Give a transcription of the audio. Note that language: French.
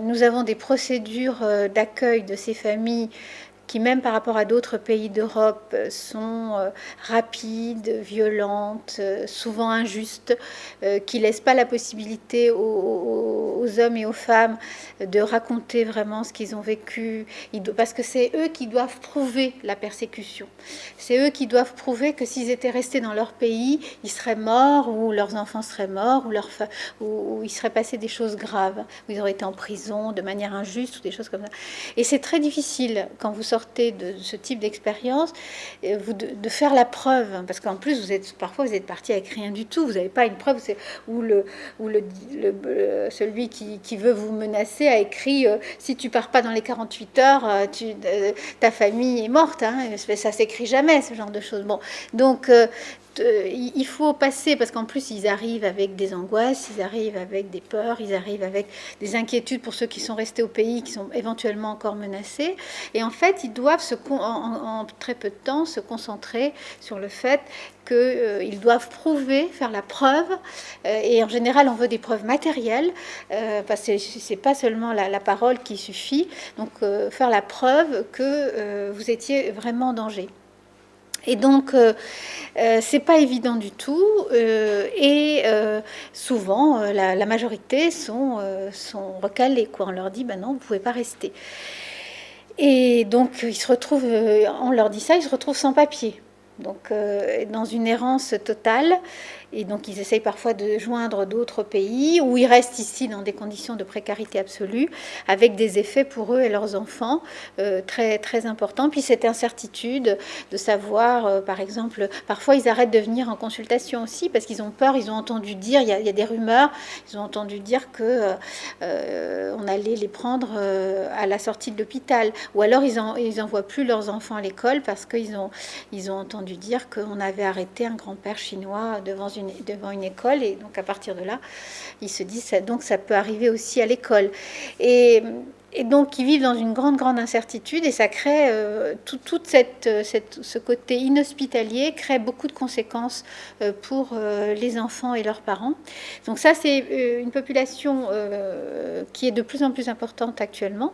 Nous avons des procédures d'accueil de ces familles qui, même par rapport à d'autres pays d'Europe, sont rapides, violentes, souvent injustes, qui ne laissent pas la possibilité aux hommes et aux femmes de raconter vraiment ce qu'ils ont vécu, parce que c'est eux qui doivent prouver la persécution. C'est eux qui doivent prouver que s'ils étaient restés dans leur pays, ils seraient morts, ou leurs enfants seraient morts, ou il serait passé des choses graves, ou ils auraient été en prison de manière injuste, ou des choses comme ça. Et c'est très difficile, quand vous sortez de ce type d'expérience, de faire la preuve, parce qu'en plus, parfois, vous êtes parti avec rien du tout, vous n'avez pas une preuve, où celui qui veut vous menacer a écrit si tu pars pas dans les 48 heures, ta famille est morte. Hein. Ça s'écrit jamais, ce genre de choses. Bon, donc il faut passer, parce qu'en plus ils arrivent avec des angoisses, ils arrivent avec des peurs, ils arrivent avec des inquiétudes pour ceux qui sont restés au pays, qui sont éventuellement encore menacés. Et en fait, ils doivent en très peu de temps se concentrer sur le fait qu'ils doivent prouver, faire la preuve, et en général on veut des preuves matérielles, parce que c'est pas seulement la parole qui suffit, donc faire la preuve que vous étiez vraiment en danger. Et donc, c'est pas évident du tout. Souvent, la majorité sont recalés, quoi. On leur dit, ben non, vous pouvez pas rester. Et donc, ils se retrouvent, on leur dit ça, ils se retrouvent sans papier. Donc, dans une errance totale. Et donc, ils essayent parfois de joindre d'autres pays, ou ils restent ici dans des conditions de précarité absolue, avec des effets pour eux et leurs enfants très, très importants. Puis cette incertitude de savoir, par exemple, parfois ils arrêtent de venir en consultation aussi, parce qu'ils ont peur, ils ont entendu dire, il y a des rumeurs, ils ont entendu dire que on allait les prendre à la sortie de l'hôpital. Ou alors ils envoient plus leurs enfants à l'école, parce qu'ils ont entendu dire qu'on avait arrêté un grand-père chinois devant une école, et donc à partir de là ils se disent donc ça peut arriver aussi à l'école, et donc ils vivent dans une grande incertitude, et ça crée tout ce côté inhospitalier crée beaucoup de conséquences pour les enfants et leurs parents. Donc ça, c'est une population qui est de plus en plus importante actuellement.